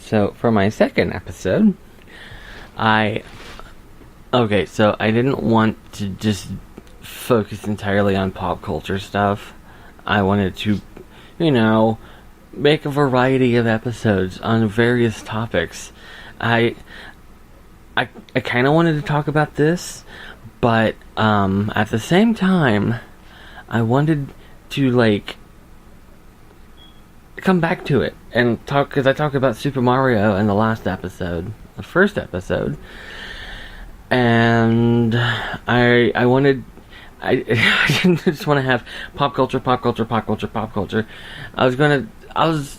So for my second episode, I didn't want to just focus entirely on pop culture stuff. I wanted to, make a variety of episodes on various topics. I kind of wanted to talk about this, but at the same time, I wanted to come back to it and talk, because I talked about Super Mario in the first episode, and I didn't just want to have pop culture. I was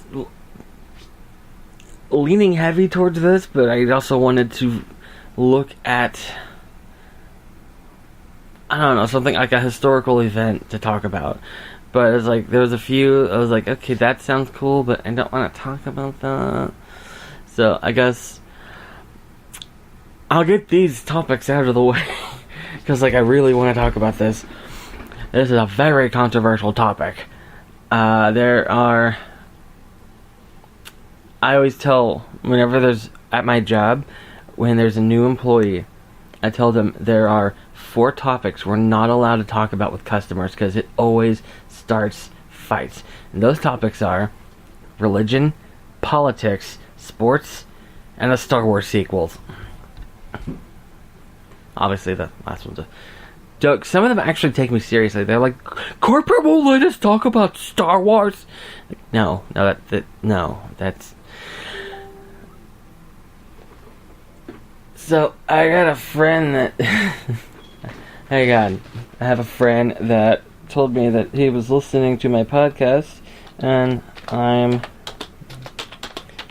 leaning heavy towards this, but I also wanted to look at, something like a historical event to talk about. But it's like, there was a few, I was like, okay, that sounds cool, but I don't want to talk about that. So I guess I'll get these topics out of the way, because I really want to talk about this. This is a very controversial topic. I always tell, at my job, when there's a new employee, I tell them there are 4 topics we're not allowed to talk about with customers, because it always starts fights. And those topics are religion, politics, sports, and the Star Wars sequels. Obviously, the last one's a joke. Some of them actually take me seriously. They're like, corporate won't let us talk about Star Wars. No, that's... So, I got a friend that... I have a friend that told me that he was listening to my podcast, and I'm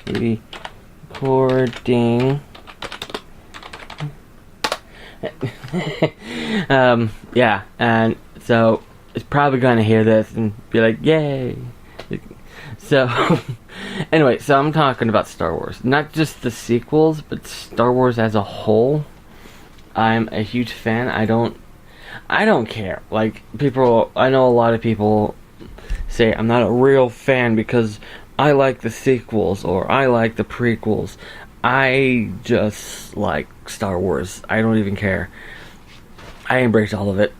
recording... yeah, and so it's probably gonna hear this and be like, yay. So, anyway, so I'm talking about Star Wars. Not just the sequels, but Star Wars as a whole. I'm a huge fan. I don't care. I know a lot of people say I'm not a real fan because I like the sequels or I like the prequels. I just like Star Wars. I don't even care. I embrace all of it.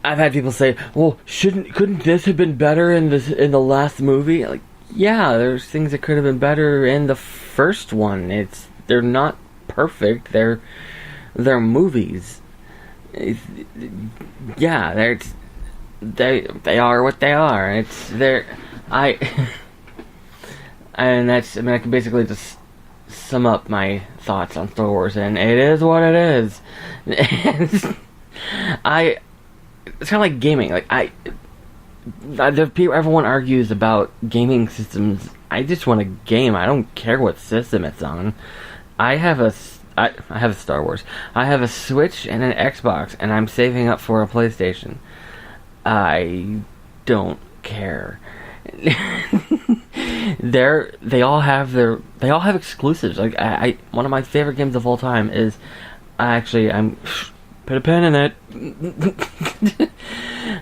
I've had people say, "Well, couldn't this have been better in the last movie?" Like, yeah, there's things that could have been better in the first one. They're not perfect. They're movies. They are what they are. I can basically just sum up my thoughts on Star Wars, and it is what it is. It's kind of like gaming. Everyone argues about gaming systems. I just want to game. I don't care what system it's on. I have a Star Wars. I have a Switch and an Xbox, and I'm saving up for a PlayStation. I don't care. They all have exclusives. One of my favorite games of all time is put a pin in it.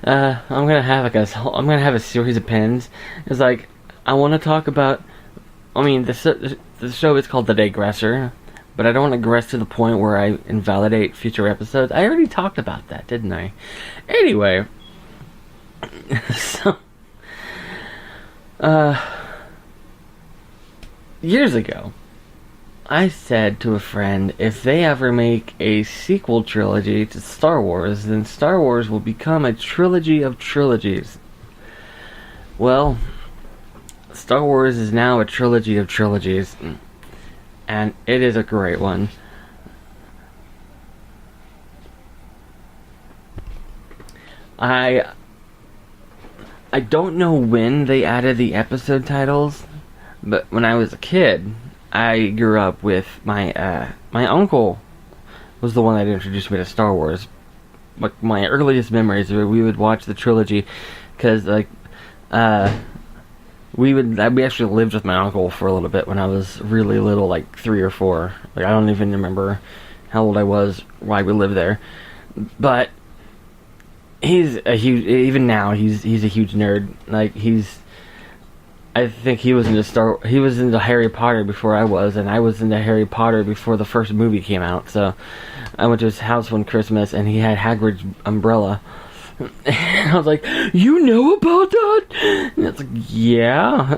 I'm gonna have a series of pins. It's like, I want to talk about. The show is called The Digressor, but I don't want to digress to the point where I invalidate future episodes. I already talked about that, didn't I? Anyway, so years ago, I said to a friend, if they ever make a sequel trilogy to Star Wars, then Star Wars will become a trilogy of trilogies. Well, Star Wars is now a trilogy of trilogies, and it is a great one. I don't know when they added the episode titles, but when I was a kid, I grew up with my uncle was the one that introduced me to Star Wars. My earliest memories were we would watch the trilogy, because we actually lived with my uncle for a little bit when I was really little, 3 or 4. I don't even remember how old I was while we lived there. But he's a huge, even now he's a huge nerd. I think he was into Harry Potter before I was, and I was into Harry Potter before the first movie came out. So I went to his house one Christmas, and he had Hagrid's umbrella. And I was like, "You know about that?" And it's like, "Yeah."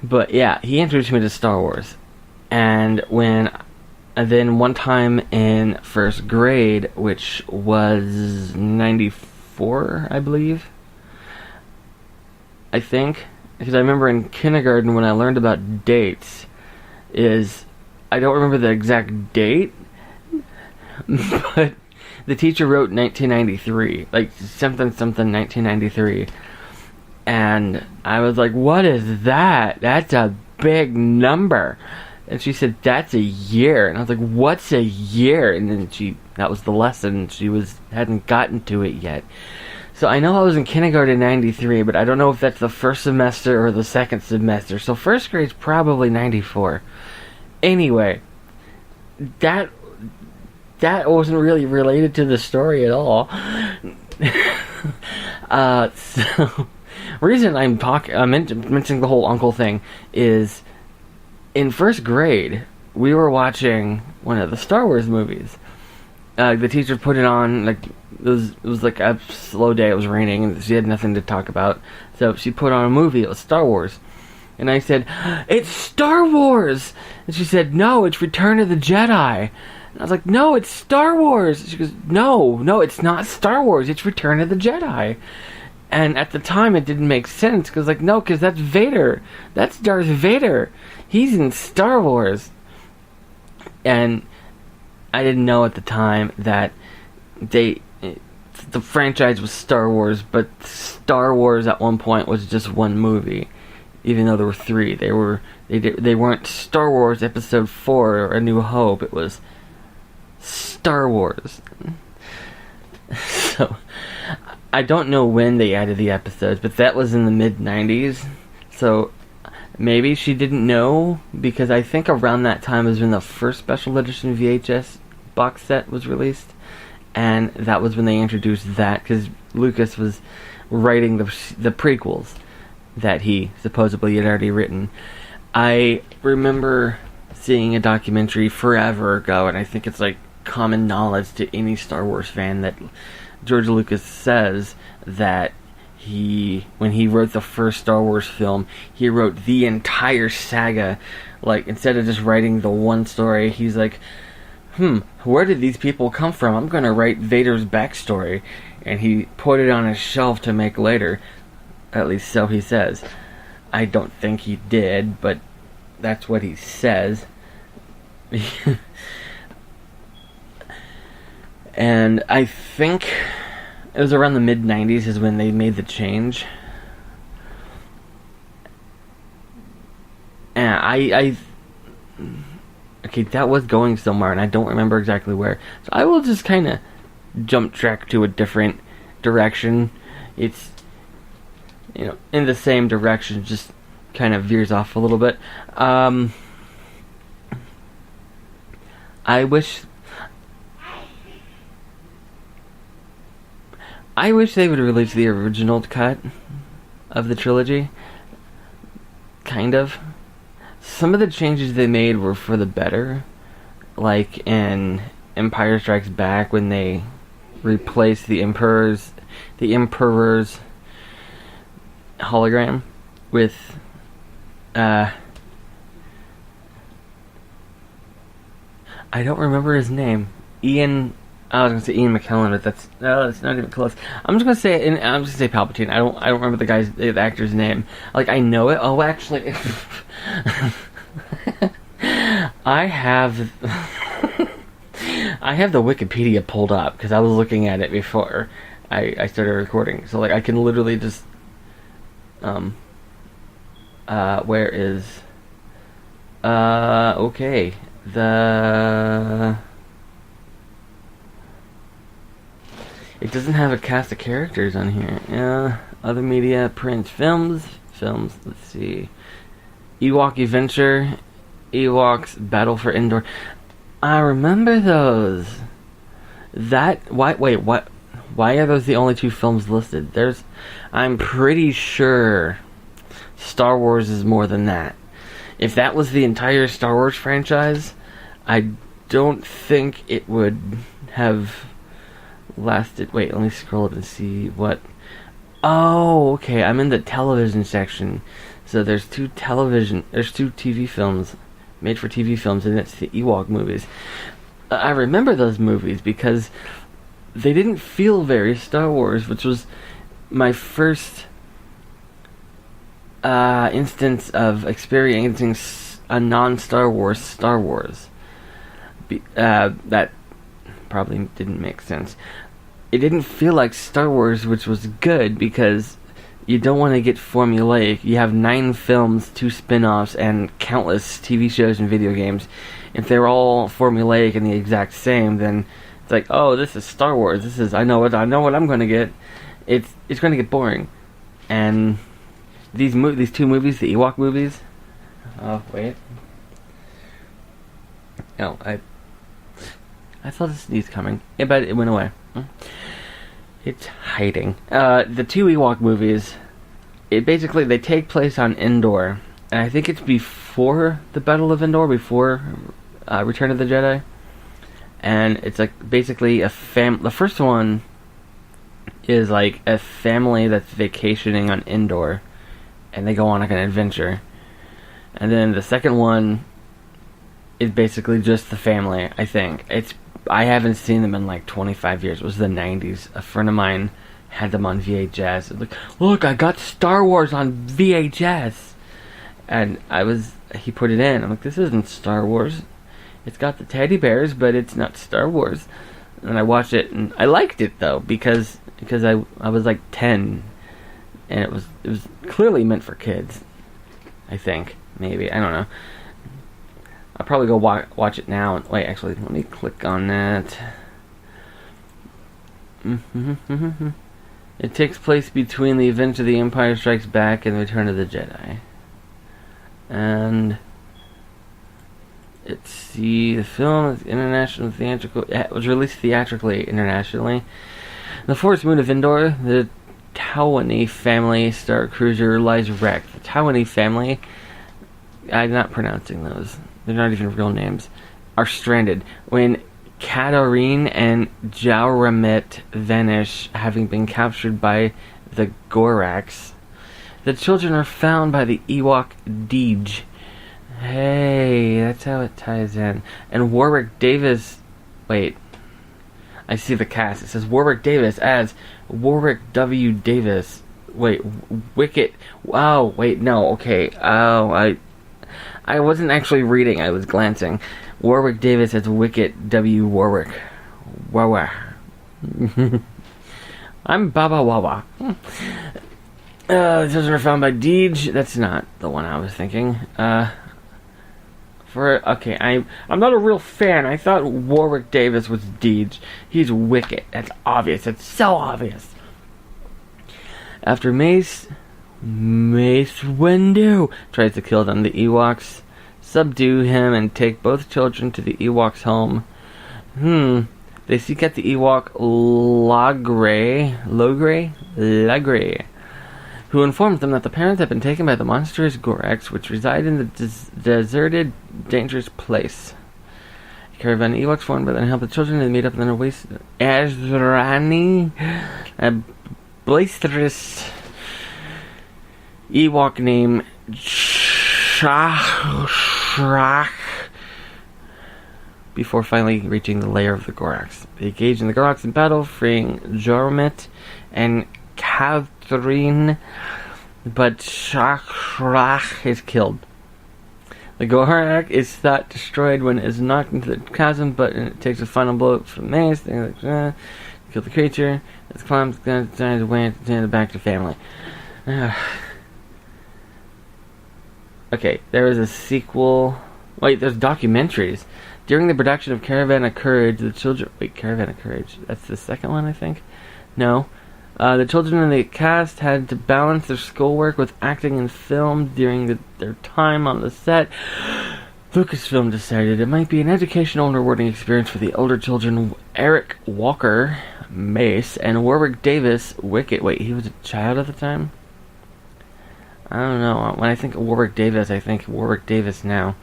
But yeah, he introduced me to Star Wars, and then one time in first grade, which was 94, I believe. I think, because I remember in kindergarten when I learned about dates, I don't remember the exact date, but the teacher wrote 1993, like something 1993, and I was like, "What is that? That's a big number." And she said, "That's a year." And I was like, "What's a year?" And then that was the lesson. She hadn't gotten to it yet. So I know I was in kindergarten in 93, but I don't know if that's the first semester or the second semester. So first grade's probably 94. Anyway, that wasn't really related to the story at all. So reason I'm mentioning the whole uncle thing is, in first grade, we were watching one of the Star Wars movies. The teacher put it on, like, it was like a slow day, it was raining, and she had nothing to talk about. So she put on a movie, it was Star Wars. And I said, "It's Star Wars!" And she said, "No, it's Return of the Jedi." And I was like, "No, it's Star Wars!" She goes, No, it's not Star Wars, it's Return of the Jedi." And at the time, it didn't make sense, because that's Vader. That's Darth Vader. He's in Star Wars. And I didn't know at the time that the franchise was Star Wars, but Star Wars at one point was just one movie, even though there were three. They weren't Star Wars Episode 4 or A New Hope. It was Star Wars. So I don't know when they added the episodes, but that was in the mid-90s. So maybe she didn't know, because I think around that time was when the first special edition VHS box set was released, and that was when they introduced that, because Lucas was writing the prequels that he supposedly had already written. I remember seeing a documentary forever ago, and I think it's like common knowledge to any Star Wars fan that George Lucas says that when he wrote the first Star Wars film, he wrote the entire saga. Like, instead of just writing the one story, he's like, where did these people come from? I'm going to write Vader's backstory. And he put it on his shelf to make later. At least so he says. I don't think he did, but that's what he says. And I think it was around the mid-90s is when they made the change. And okay, that was going somewhere, and I don't remember exactly where. So I will just kind of jump track to a different direction. It's, in the same direction, just kind of veers off a little bit. I wish they would release the original cut of the trilogy. Kind of. Some of the changes they made were for the better. Like in Empire Strikes Back, when they replaced the Emperor's hologram with I don't remember his name. I was gonna say Ian McKellen, but that's not even close. I'm just gonna say Palpatine. I don't remember the actor's name. Like, I know it. Oh, actually, I have the Wikipedia pulled up because I was looking at it before I started recording. So like, I can literally just where is okay, it doesn't have a cast of characters on here. Yeah, other media, print, films. Let's see. Ewok Adventure, Ewoks Battle for Endor. I remember those. What? Why are those the only two films listed? I'm pretty sure Star Wars is more than that. If that was the entire Star Wars franchise, I don't think it would have lasted. Wait, let me scroll up and see what. Oh, okay. I'm in the television section. So there's two TV films, made for TV films, and it's the Ewok movies. I remember those movies because they didn't feel very Star Wars, which was my first instance of experiencing a non-Star Wars Star Wars. That probably didn't make sense. It didn't feel like Star Wars, which was good because you don't want to get formulaic. You have 9 films, 2 spin-offs, and countless TV shows and video games. If they're all formulaic and the exact same, then it's like, oh, this is Star Wars. This is I know what I'm going to get. It's going to get boring. And these 2 movies, the Ewok movies. Oh wait. No, I thought a sneeze coming. Yeah, but it went away. It's hiding. The 2 Ewok movies, basically they take place on Endor, and I think it's before the Battle of Endor, before Return of the Jedi, and it's like basically the first one is like a family that's vacationing on Endor, and they go on like an adventure, and then the second one is basically just the family. I think I haven't seen them in like 25 years. It was the 90s. A friend of mine had them on VHS. Like, look, I got Star Wars on VHS. And he put it in. I'm like, this isn't Star Wars. It's got the teddy bears, but it's not Star Wars. And I watched it, and I liked it though because I was like 10, and it was clearly meant for kids. I think maybe, I don't know. I'll probably go watch it now. Wait, actually, let me click on that. It takes place between the events of The Empire Strikes Back and Return of the Jedi. And the film is international theatrical. It was released theatrically internationally. The Forest Moon of Endor, the Tawani family star cruiser lies wrecked. The Tawani family, I'm not pronouncing those. They're not even real names. Are stranded when Katarine and Jauramit vanish, having been captured by the Gorax. The children are found by the Ewok Deej. Hey, that's how it ties in. And Warwick Davis. Wait, I see the cast. It says Warwick Davis as Warwick W. Davis. Wait, Wicket. Oh, wait, no. Okay. Oh, I wasn't actually reading, I was glancing. Warwick Davis as Wicket W. Warwick. Wawa. I'm Baba Wawa. The children are found by Deej. That's not the one I was thinking. I'm not a real fan. I thought Warwick Davis was Deej. He's Wicket. That's obvious. That's so obvious. After Mace Windu tries to kill them, the Ewoks subdue him and take both children to the Ewoks' home. They seek out the Ewok Logray, who informs them that the parents have been taken by the monstrous Gorax, which reside in the deserted, dangerous place. A caravan of Ewoks formed by them help the children and meet up in their waste. Azrani, a boisterous Ewok named Shrak, before finally reaching the lair of the Gorax. They engage in the Gorax in battle, freeing Jormit and Catherine, but Shrak is killed. The Gorak is thought destroyed when it is knocked into the chasm, but it takes a final blow from Mace, kill the creature. Its climbs the way back to family. Okay, there is a sequel. Wait, there's documentaries. During the production of Caravan of Courage, the children... Wait, Caravan of Courage. That's the second one, I think? No. The children in the cast had to balance their schoolwork with acting in film during their time on the set. Lucasfilm decided it might be an educational and rewarding experience for the older children. Eric Walker, Mace, and Warwick Davis, Wicket. Wait, he was a child at the time? I don't know. When I think of Warwick Davis, I think Warwick Davis now.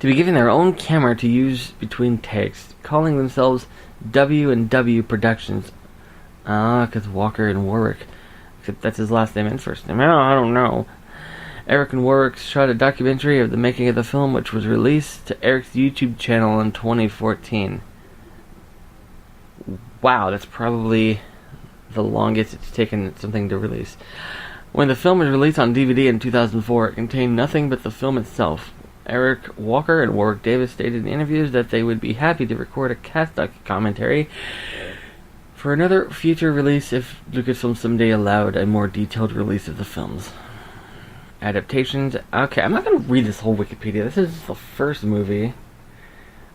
To be given their own camera to use between takes, calling themselves W&W Productions. Because Walker and Warwick. Except that's his last name and first name. I don't know. Eric and Warwick shot a documentary of the making of the film, which was released to Eric's YouTube channel in 2014. Wow, that's probably the longest it's taken something to release. When the film was released on DVD in 2004, it contained nothing but the film itself. Eric Walker and Warwick Davis stated in interviews that they would be happy to record a cast commentary for another future release if Lucasfilm someday allowed a more detailed release of the films. Adaptations. Okay, I'm not going to read this whole Wikipedia. This is the first movie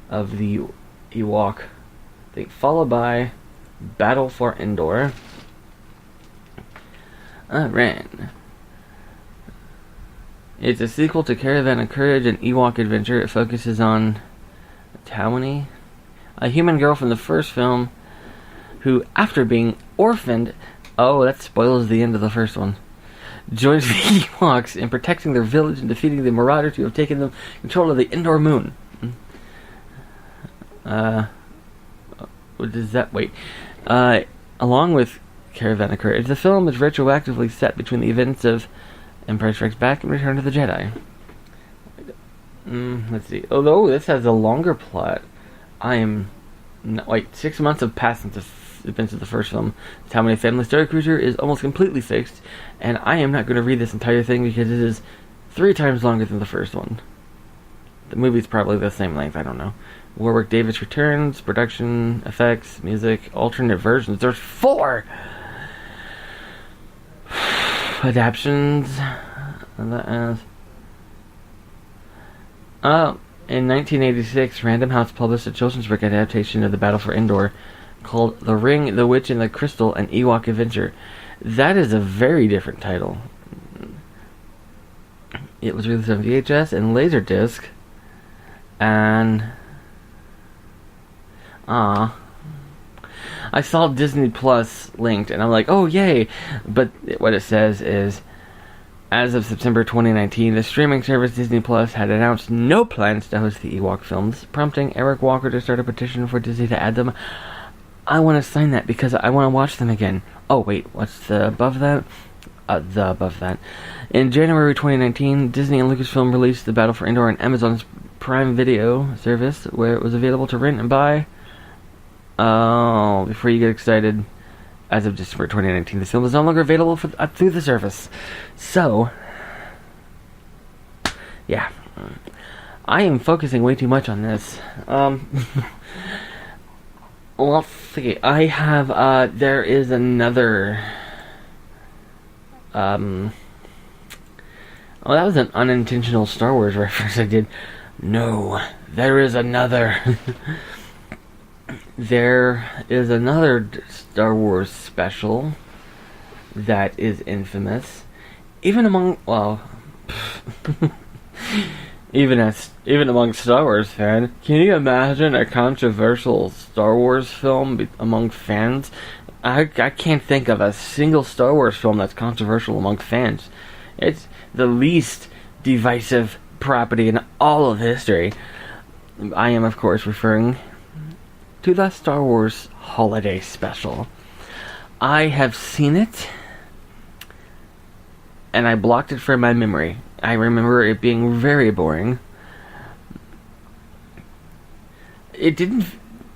of the Ewok thing, followed by Battle for Endor. Alright. It's a sequel to Caravan of Courage, an Ewok adventure. It focuses on Tawny, a human girl from the first film who, after being orphaned... Oh, that spoils the end of the first one. Joins the Ewoks in protecting their village and defeating the Marauders who have taken them control of the Endor moon. What does that... Wait. Along with Caravan of Courage, the film is retroactively set between the events of Empire Strikes Back and Return of the Jedi. Let's see. Although this has a longer plot, I am... Wait, 6 months have passed since the events of the first film. The Tammany Family Star Cruiser is almost completely fixed, and I am not going to read this entire thing because it is 3 times longer than the first one. The movie's probably the same length, I don't know. Warwick Davis returns, production, effects, music, alternate versions. There's 4! Adaptions. In 1986, Random House published a children's book adaptation of the Battle for Endor called The Ring, the Witch, and the Crystal, an Ewok Adventure. That is a very different title. It was released on VHS and Laserdisc, and I saw Disney Plus linked, and I'm like, oh yay! But what it says is, as of September 2019, the streaming service Disney Plus had announced no plans to host the Ewok films, prompting Eric Walker to start a petition for Disney to add them. I want to sign that because I want to watch them again. Oh wait, what's the above that? In January 2019, Disney and Lucasfilm released the Battle for Endor on Amazon's Prime Video service, where it was available to rent and buy. Oh, before you get excited, as of December 2019, the film is no longer available through the service. So, yeah. I am focusing way too much on this. Let's see. I have, there is another... Oh, that was an unintentional Star Wars reference I did. No, there is another. There is another Star Wars special that is infamous. Even among, well, even among Star Wars fans. Can you imagine a controversial Star Wars film among fans? I can't think of a single Star Wars film that's controversial among fans. It's the least divisive property in all of history. I am, of course, referring to the Star Wars Holiday Special. I have seen it, and I blocked it from my memory. I remember it being very boring. It didn't...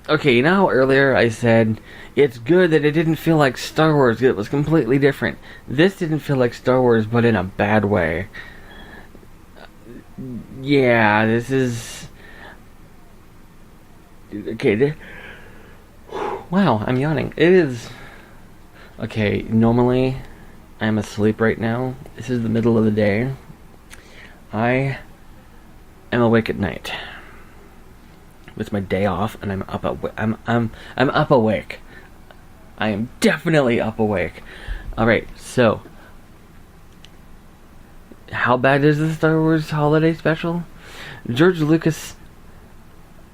Okay, you know how earlier I said it's good that it didn't feel like Star Wars, it was completely different. This didn't feel like Star Wars, but in a bad way. Yeah, this is... Okay, wow, I'm yawning. It is... Okay, normally I'm asleep right now. This is the middle of the day. I am awake at night. It's my day off, and I'm up awake. I am definitely up awake. Alright, so how bad is the Star Wars Holiday Special? George Lucas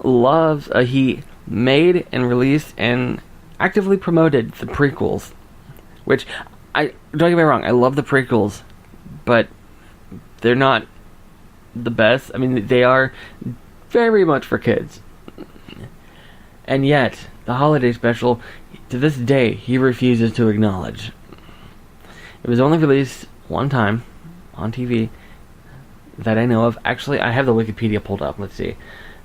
loves, he made and released and actively promoted the prequels, which, don't get me wrong, I love the prequels, but they're not the best. I mean, they are very much for kids. And yet, the holiday special, to this day, he refuses to acknowledge. It was only released one time on TV that I know of. Actually, I have the Wikipedia pulled up. Let's see.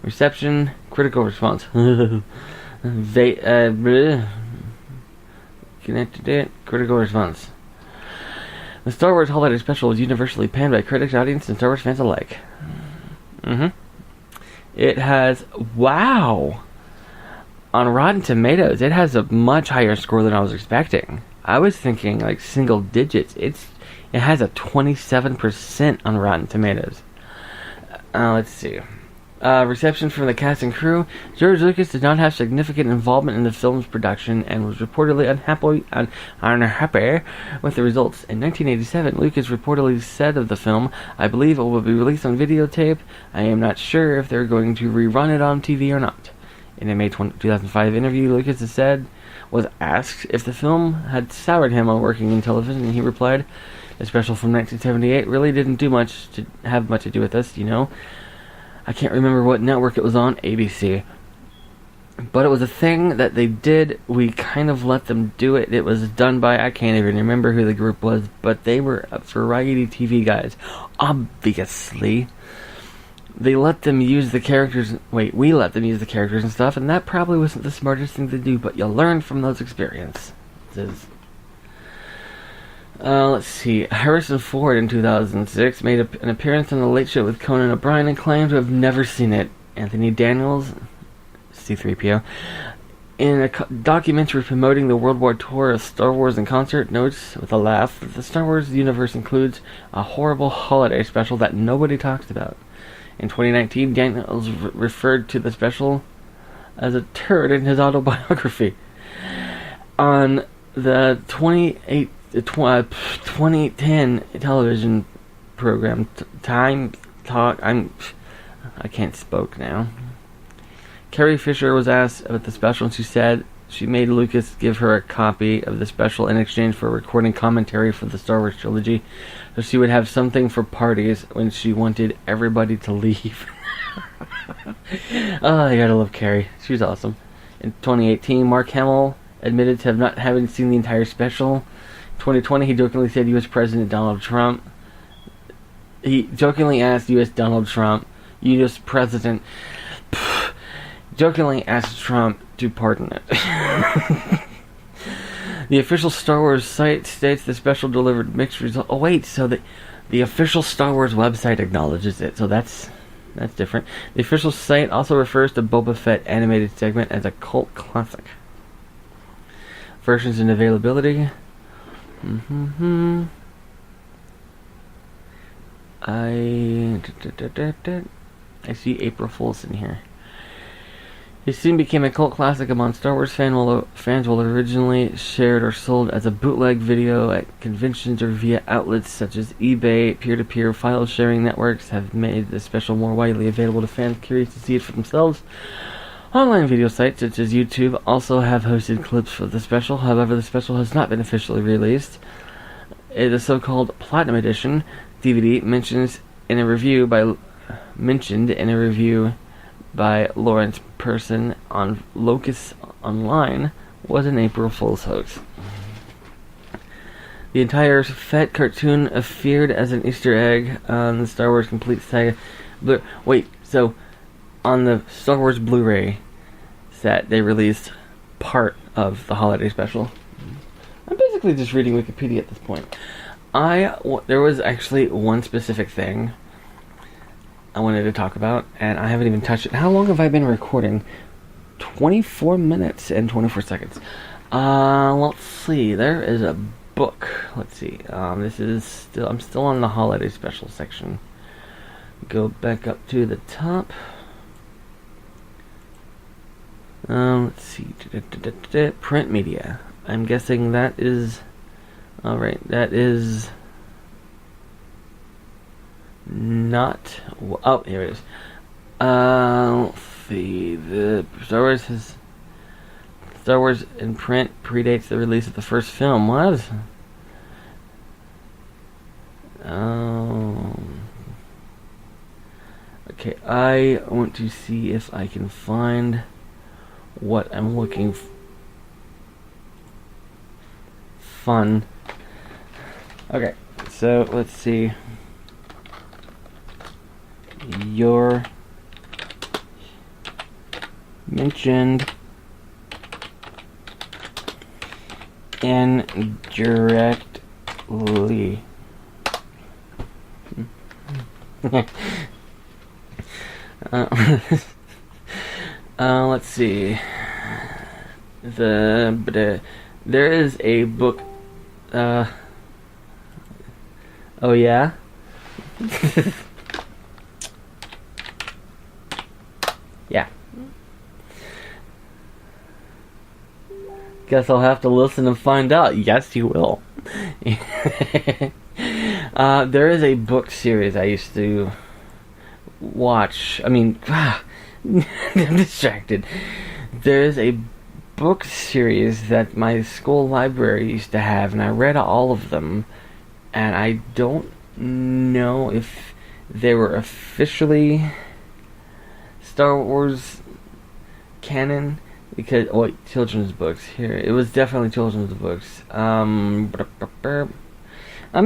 Reception, critical response. Connected it, critical response. The Star Wars Holiday Special was universally panned by critics, audience, and Star Wars fans alike. It has, wow! On Rotten Tomatoes, it has a much higher score than I was expecting. I was thinking like single digits. It has a 27% on Rotten Tomatoes. Let's see. Reception from the cast and crew. George Lucas did not have significant involvement in the film's production and was reportedly unhappy with the results. In 1987, Lucas reportedly said of the film, "I believe it will be released on videotape. I am not sure if they're going to rerun it on TV or not." In a May 2005 interview, Lucas was asked if the film had soured him on working in television, and he replied, "The special from 1978 really didn't do much to have much to do with us, you know. I can't remember what network it was on, ABC. But it was a thing that they did. We kind of let them do it. It was done by, I can't even remember who the group was, but they were variety TV guys. Obviously. They let them use the characters. Wait, we let them use the characters and stuff, and that probably wasn't the smartest thing to do, but you learn from those experiences." Let's see. Harrison Ford in 2006 made an appearance on The Late Show with Conan O'Brien and claimed to have never seen it. Anthony Daniels, C-3PO, in a documentary promoting the World War tour of Star Wars in concert, notes with a laugh that the Star Wars universe includes a horrible holiday special that nobody talks about. In 2019, Daniels referred to the special as a turd in his autobiography. On the 2010 television program Time Talk, I can't spoke now. Carrie Fisher was asked about the special, and she said she made Lucas give her a copy of the special in exchange for recording commentary for the Star Wars trilogy, so she would have something for parties when she wanted everybody to leave. Oh, you gotta love Carrie. She was awesome. In 2018, Mark Hamill admitted to not having seen the entire special. 2020, he jokingly said U.S. President Donald Trump. He jokingly asked U.S. Donald Trump, U.S. President, jokingly asked Trump to pardon it. The official Star Wars site states the special delivered mixed results. Oh wait, so the official Star Wars website acknowledges it, so that's different. The official site also refers to Boba Fett animated segment as a cult classic. Versions and availability. I see April Fool's in here. It soon became a cult classic among Star Wars fans, while originally shared or sold as a bootleg video at conventions or via outlets such as eBay. Peer-to-peer file sharing networks have made the special more widely available to fans curious to see it for themselves. Online video sites such as YouTube also have hosted clips for the special. However, the special has not been officially released. The so-called Platinum Edition DVD mentioned in a review by Lawrence Person on Locus Online was an April Fool's hoax. The entire Fett cartoon appeared as an Easter egg on the Star Wars Complete Saga. So on the Star Wars Blu-ray set, they released part of the holiday special. I'm basically just reading Wikipedia at this point. There was actually one specific thing I wanted to talk about, and I haven't even touched it. How long have I been recording? 24 minutes and 24 seconds. Let's see. There is a book. Let's see. I'm still on the holiday special section. Go back up to the top. Let's see. Print media. I'm guessing that is... Alright, that is... not... Oh, here it is. Let's see. The Star Wars in print predates the release of the first film. What? Okay, I want to see if I can find what I'm looking fun. Okay, so let's see. You're mentioned indirectly. Let's see. There is a book. Oh yeah. Yeah. Guess I'll have to listen and find out. Yes, you will. There is a book series I used to watch. I mean, I'm distracted. There's a book series that my school library used to have, and I read all of them, and I don't know if they were officially Star Wars canon, because children's books. Here, it was definitely children's books. I'm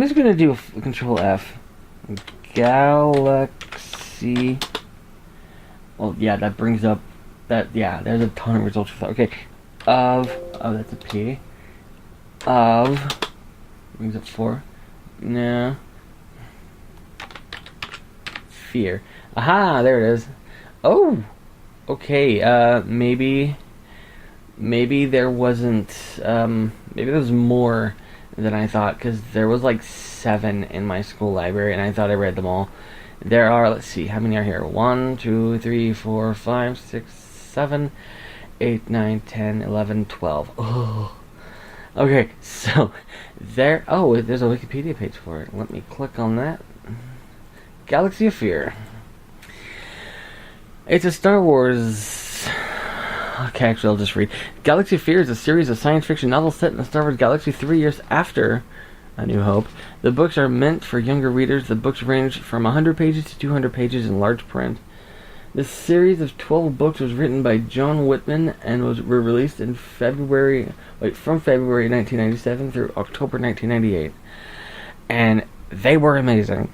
just gonna do Control F. Galaxy. Well, yeah, that brings up that. Yeah, there's a ton of results for that. Okay, that's a P. Of brings up 4. No. Fear. Aha, there it is. Oh, okay. Maybe there wasn't. Maybe there was more than I thought, because there was like 7 in my school library, and I thought I read them all. There are. Let's see, how many are here? 1, 2, 3, 4, 5, 6, 7, 8, 9, 10, 11, 12. Oh. Okay, so there. Oh, there's a Wikipedia page for it. Let me click on that. Galaxy of Fear. It's a Star Wars. Okay, actually, I'll just read. Galaxy of Fear is a series of science fiction novels set in the Star Wars galaxy 3 years after A New Hope. The books are meant for younger readers. The books range from 100 pages to 200 pages in large print. This series of 12 books was written by John Whitman and were released in from February 1997 through October 1998. And they were amazing,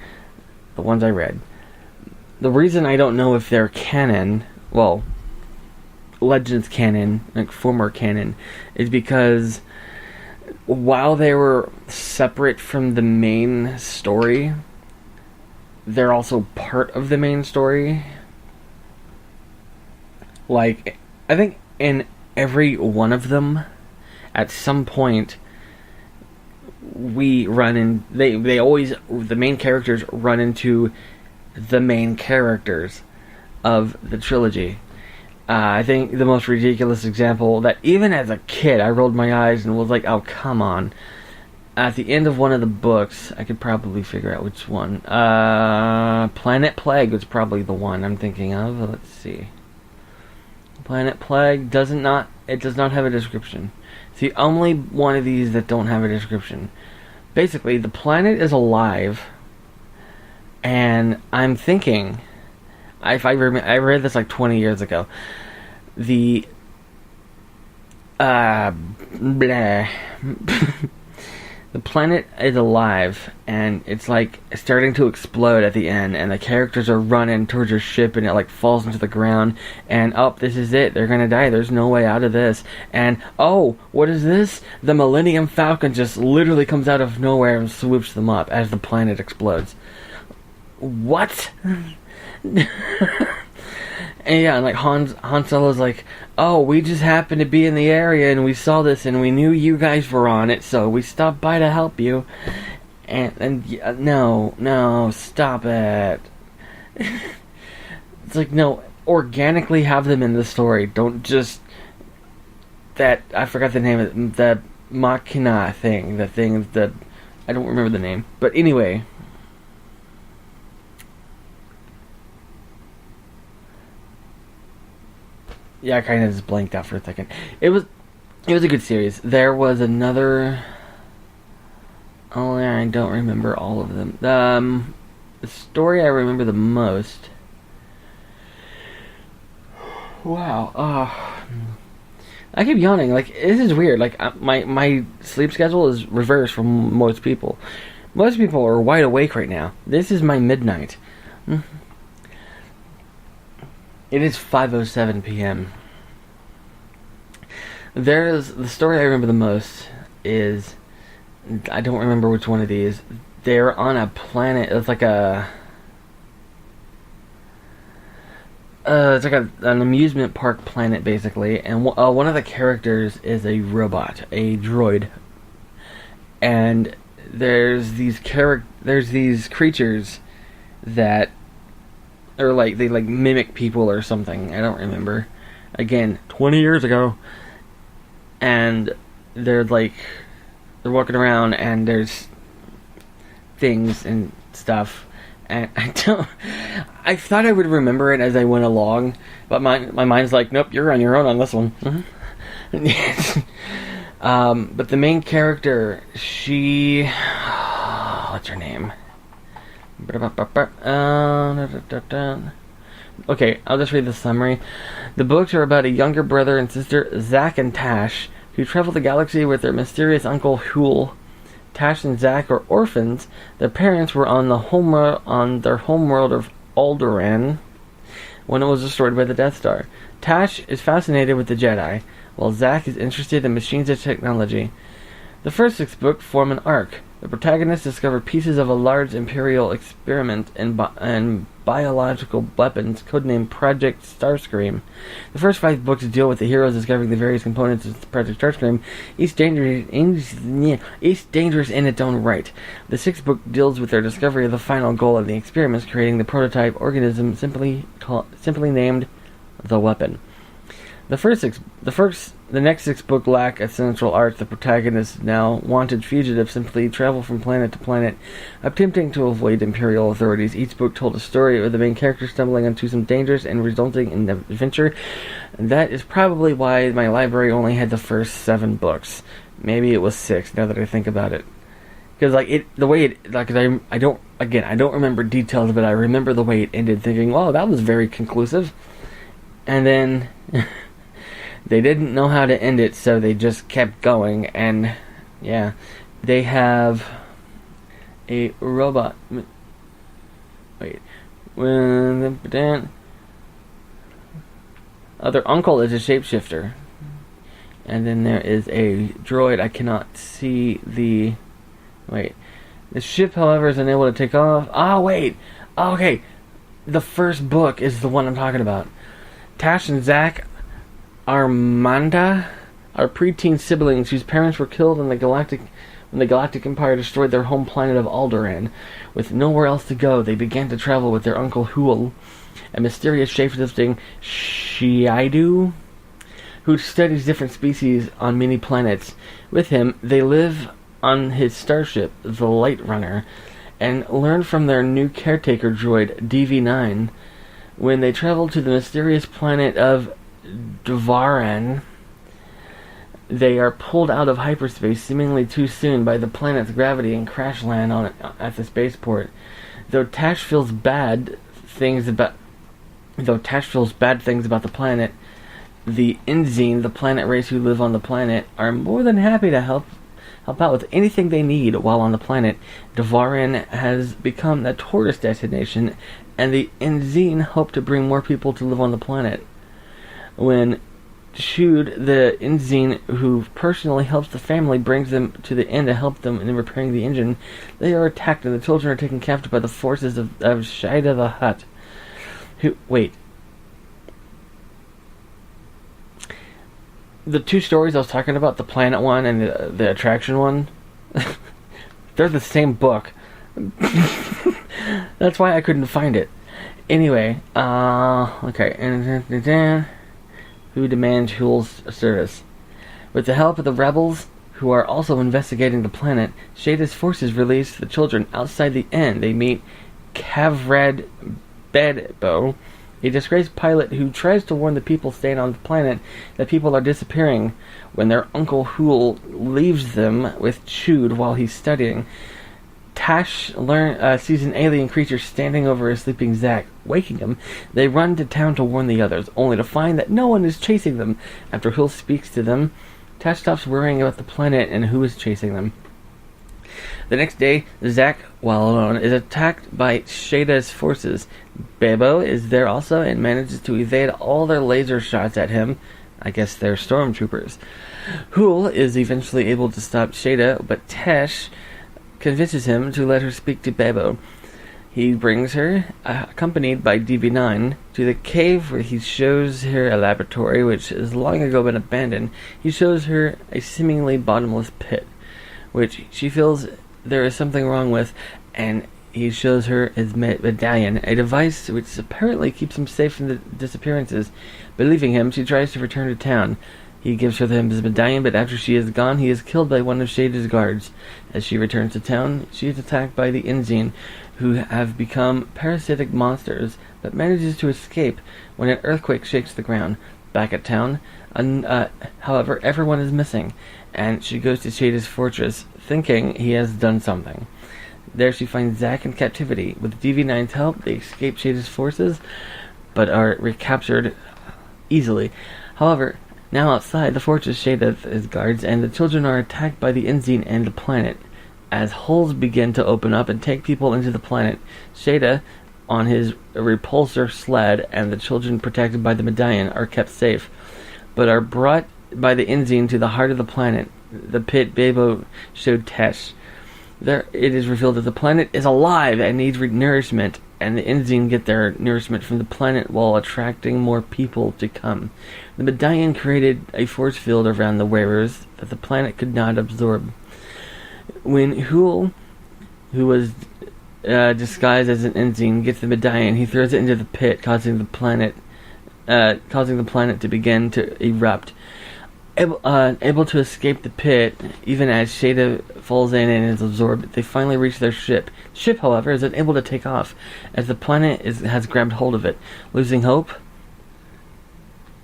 the ones I read. The reason I don't know if they're canon, well, Legends canon, like former canon, is because while they were separate from the main story, they're also part of the main story. Like, I think in every one of them, at some point, the main characters run into the main characters of the trilogy. I think the most ridiculous example that even as a kid I rolled my eyes and was like, oh, come on. At the end of one of the books, I could probably figure out which one. Planet Plague was probably the one I'm thinking of. Let's see. Planet Plague does not have a description. It's the only one of these that don't have a description. Basically, the planet is alive, and I'm thinking, I read this like 20 years ago. The the planet is alive, and it's like starting to explode at the end, and the characters are running towards your ship, and it like falls into the ground, and this is it, they're gonna die, there's no way out of this, and what is this? The Millennium Falcon just literally comes out of nowhere and swoops them up as the planet explodes. What? And yeah, and like Han Solo's like, we just happened to be in the area and we saw this and we knew you guys were on it, so we stopped by to help you. And no, stop it. It's like, no, organically have them in the story. Don't just I forgot the name of it, the Machina thing, that I don't remember the name, but anyway. Yeah, I kind of just blanked out for a second. It was a good series. There was another. Only I don't remember all of them. The story I remember the most. Wow. I keep yawning. Like, this is weird. Like, my sleep schedule is reversed from most people. Most people are wide awake right now. This is my midnight. It is 5:07 p.m. There's the story I remember the most is, I don't remember which one of these. They're on a planet. It's like an amusement park planet, basically, and one of the characters is a robot, a droid, and there's these creatures that are like, they like mimic people or something. I don't remember. Again, 20 years ago, and they're walking around, and there's things and stuff. And I thought I would remember it as I went along, but my mind's like, nope, you're on your own on this one. But the main character, she, what's her name? Okay, I'll just read the summary. The books are about a younger brother and sister, Zack and Tash, who travel the galaxy with their mysterious uncle Huel. Tash and Zack are orphans. Their parents were on their homeworld of Alderaan when it was destroyed by the Death Star. Tash is fascinated with the Jedi, while Zack is interested in machines and technology. The first 6 books form an arc. The protagonists discover pieces of a large Imperial experiment in biological weapons, codenamed Project Starscream. The first 5 books deal with the heroes discovering the various components of Project Starscream, each dangerous in its own right. The 6th book deals with their discovery of the final goal of the experiments, creating the prototype organism simply named the Weapon. The next 6 books lack a central arc. The protagonists, now wanted fugitives, simply travel from planet to planet, attempting to avoid Imperial authorities. Each book told a story of the main character stumbling into some dangers and resulting in an adventure. And that is probably why my library only had the first 7 books. Maybe it was 6, now that I think about it. Because I don't remember details, but I remember the way it ended, thinking, wow, that was very conclusive. And then they didn't know how to end it, so they just kept going, and yeah, they have a robot. Wait, their uncle is a shapeshifter, and then there is a droid. I cannot see the. Wait, the ship, however, is unable to take off. Okay, the first book is the one I'm talking about. Tash and Zack Armanda are preteen siblings whose parents were killed when the Galactic Empire destroyed their home planet of Alderaan. With nowhere else to go, they began to travel with their uncle Huel, a mysterious shapeshifting Shiaidu who studies different species on many planets. With him, they live on his starship, the Light Runner, and learn from their new caretaker droid, DV9. When they travel to the mysterious planet of Dvaran, they are pulled out of hyperspace seemingly too soon by the planet's gravity and crash land at the spaceport. Though Tash feels bad things about the planet, the Inzine, the planet race who live on the planet, are more than happy to help out with anything they need while on the planet. Dvaran has become a tourist destination, and the Inzine hope to bring more people to live on the planet. When Shud, the Inzine who personally helps the family, brings them to the inn to help them in repairing the engine, they are attacked and the children are taken captive by the forces of Shaida the Hutt. The 2 stories I was talking about, the planet one and the attraction one, they're the same book. That's why I couldn't find it. Anyway, okay. Who demands Huel's service? With the help of the rebels, who are also investigating the planet, Shada's forces release the children outside the inn. They meet Kavred Bedbo, a disgraced pilot who tries to warn the people staying on the planet that people are disappearing when their Uncle Hool leaves them with Chewed while he's studying. Tash sees an alien creature standing over a sleeping Zack, waking him. They run to town to warn the others, only to find that no one is chasing them. After Hool speaks to them, Tash stops worrying about the planet and who is chasing them. The next day, Zack, while alone, is attacked by Shada's forces. Bebo is there also and manages to evade all their laser shots at him. I guess they're stormtroopers. Hool is eventually able to stop Shada, but Tash convinces him to let her speak to Bebo. He brings her, accompanied by DB9, to the cave where he shows her a laboratory which has long ago been abandoned. He shows her a seemingly bottomless pit, which she feels there is something wrong with, and he shows her his medallion, a device which apparently keeps him safe from the disappearances. Believing him, she tries to return to town. He gives her his medallion, but after she is gone, he is killed by one of Shada's guards. As she returns to town, she is attacked by the Inzine, who have become parasitic monsters, but manages to escape when an earthquake shakes the ground. Back at town, however, everyone is missing, and she goes to Shada's fortress, thinking he has done something. There she finds Zack in captivity. With DV9's help, they escape Shada's forces, but are recaptured easily. However, now outside the fortress, Shada is guards, and the children are attacked by the Inzine and the planet. As holes begin to open up and take people into the planet, Shada, on his repulsor sled, and the children protected by the medallion are kept safe, but are brought by the Inzine to the heart of the planet, the pit Bebo showed Tesh. There it is revealed that the planet is alive and needs nourishment, and the Inzine get their nourishment from the planet while attracting more people to come. The medallion created a force field around the wearers that the planet could not absorb. When Hool, who was disguised as an Inzine, gets the medallion, he throws it into the pit, causing the planet to begin to erupt. Able to escape the pit, even as Shada falls in and is absorbed, they finally reach their ship. The ship, however, is unable to take off, as the planet has grabbed hold of it. Losing hope,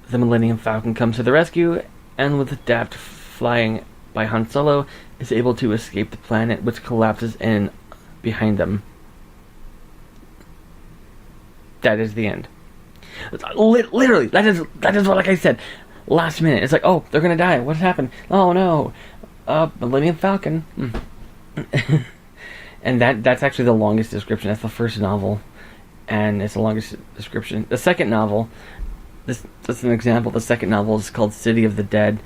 the Millennium Falcon comes to the rescue, and with Daft flying by Han Solo, is able to escape the planet, which collapses in behind them. That is the end. Literally, that is what, like I said, last minute. It's like, oh, they're gonna die. What happened? Oh no, Millennium Falcon. And that's actually the longest description. That's the first novel, and it's the longest description. The second novel, that's an example. The second novel is called City of the Dead.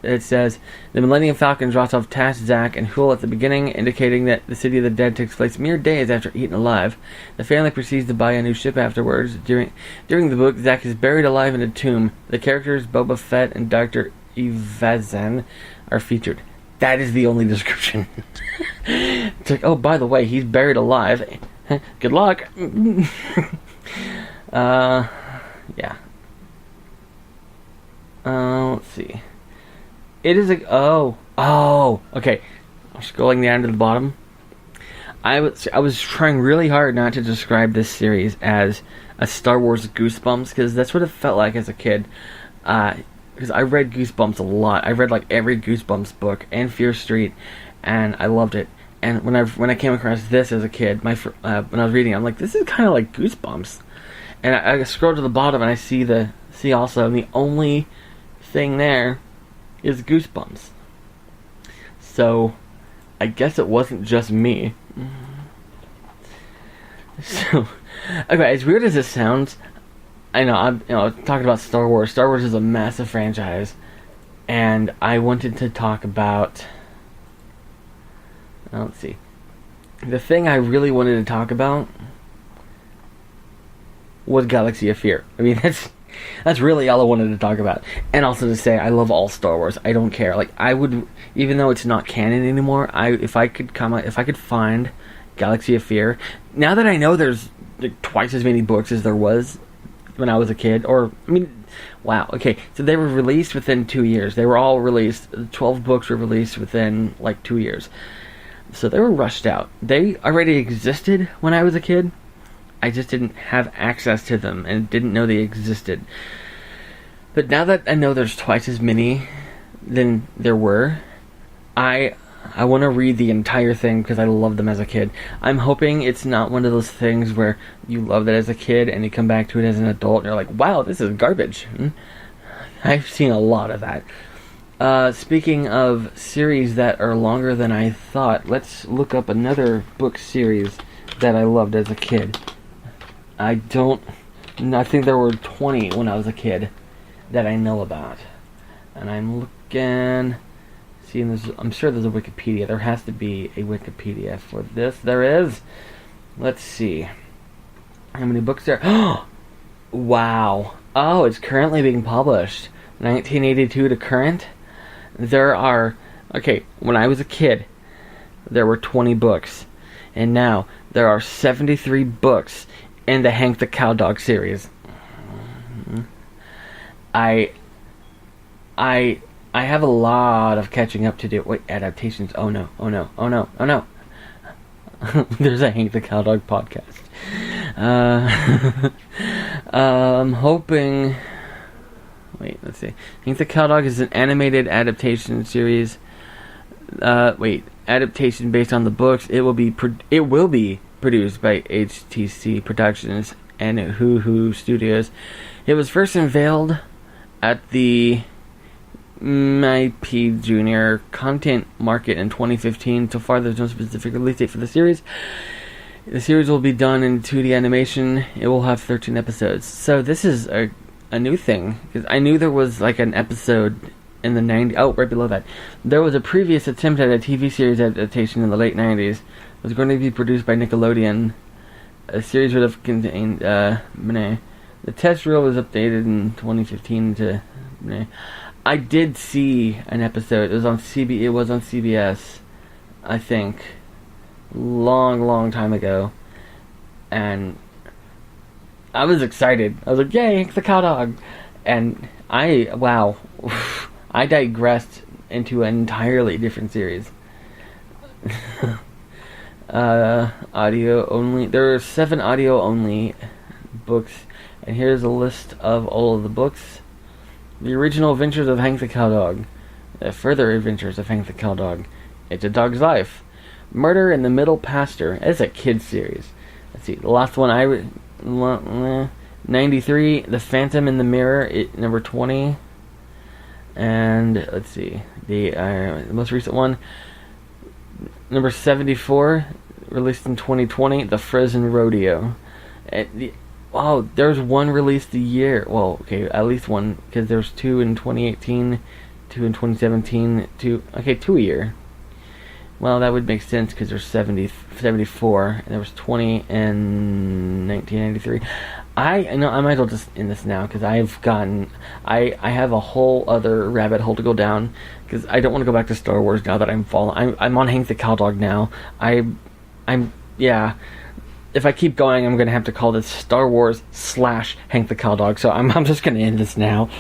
It says, the Millennium Falcon drops off Tash, Zack, and Hool at the beginning, indicating that the City of the Dead takes place mere days after eaten alive. The family proceeds to buy a new ship afterwards. During the book, Zack is buried alive in a tomb. The characters Boba Fett and Dr. Evazan are featured. That is the only description. It's like, oh, by the way, he's buried alive. Good luck. Yeah. Let's see. It is okay. I'm scrolling down to the bottom. I was trying really hard not to describe this series as a Star Wars Goosebumps, because that's what it felt like as a kid. Because I read Goosebumps a lot. I read like every Goosebumps book and Fear Street, and I loved it. And when I came across this as a kid, when I was reading it, I'm like, this is kind of like Goosebumps. And I scroll to the bottom and I see also, and the only thing there is Goosebumps. So I guess it wasn't just me. So, okay, as weird as this sounds, I know I'm talking about Star Wars. Star Wars is a massive franchise, and I wanted to talk about. Let's see. The thing I really wanted to talk about was Galaxy of Fear. I mean, that's really all I wanted to talk about. And also to say, I love all Star Wars. I don't care. Like, I would, even though it's not canon anymore, if I could find Galaxy of Fear, now that I know there's like twice as many books as there was when I was a kid, wow, okay, so they were released within 2 years. They were all released, 12 books were released within like 2 years. So they were rushed out. They already existed when I was a kid, I just didn't have access to them and didn't know they existed. But now that I know there's twice as many than there were, I want to read the entire thing because I loved them as a kid. I'm hoping it's not one of those things where you loved it as a kid and you come back to it as an adult and you're like, wow, this is garbage. I've seen a lot of that. Speaking of series that are longer than I thought, let's look up another book series that I loved as a kid. I think there were 20 when I was a kid that I know about. And I'm looking, seeing I'm sure there's a Wikipedia. There has to be a Wikipedia for this. There is. Let's see. How many books there? Wow. Oh, it's currently being published. 1982 to current. There are, when I was a kid, there were 20 books. And now, there are 73 books in the Hank the Cowdog series. I have a lot of catching up to do. Wait, adaptations. Oh no. There's a Hank the Cowdog podcast. I'm hoping... Wait, let's see. Hank the Cowdog is an animated adaptation series. Adaptation based on the books. It will be produced by HTC Productions and Hoo Studios. It was first unveiled at the MIP Junior Content Market in 2015. So far, there's no specific release date for the series. The series will be done in 2D animation. It will have 13 episodes. So this is a new thing, because I knew there was like an episode in the 90s. Oh, right below that, there was a previous attempt at a TV series adaptation in the late 90s. It was going to be produced by Nickelodeon. A series would have contained the test reel was updated in 2015 to I did see an episode. It was on CBS, I think, long time ago, and I was excited. I was like, yay, Hank the Cowdog. And I digressed into an entirely different series. Audio only. There are 7 audio only books. And here's a list of all of the books. The Original Adventures of Hank the Cowdog. The Further Adventures of Hank the Cowdog. It's a Dog's Life. Murder in the Middle Pasture. It's a kid's series. Let's see. The last one 93, The Phantom in the Mirror, number 20. And let's see, the most recent one, number 74, released in 2020, The Frozen Rodeo. There's one released a year. Well, okay, at least one, because there's 2 in 2018, 2 in 2017, 2 a year. Well, that would make sense because there's 74, and there was 20 in 1993. I know I might as well just end this now because I have a whole other rabbit hole to go down because I don't want to go back to Star Wars now that I'm on Hank the Cowdog now. If I keep going, I'm gonna have to call this Star Wars / Hank the Cowdog. So I'm just gonna end this now.